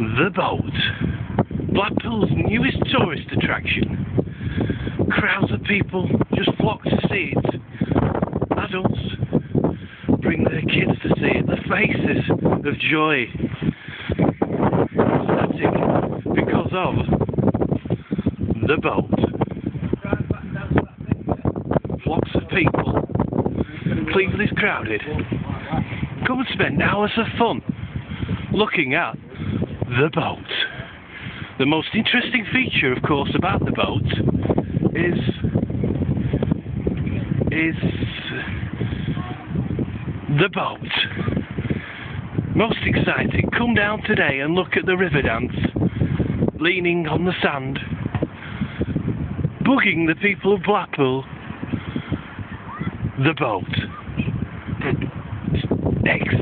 The Boat, Blackpool's newest tourist attraction. Crowds of people just flock to see it. Adults bring their kids to see it. The faces of joy, ecstatic because of The Boat. Flocks of people. Cleveland is crowded. Come and spend hours of fun looking at The Boat. The most interesting feature, of course, about The Boat is The Boat. Most exciting, come down today and look at the Riverdance, leaning on the sand, bugging the people of Blackpool. The Boat. Next.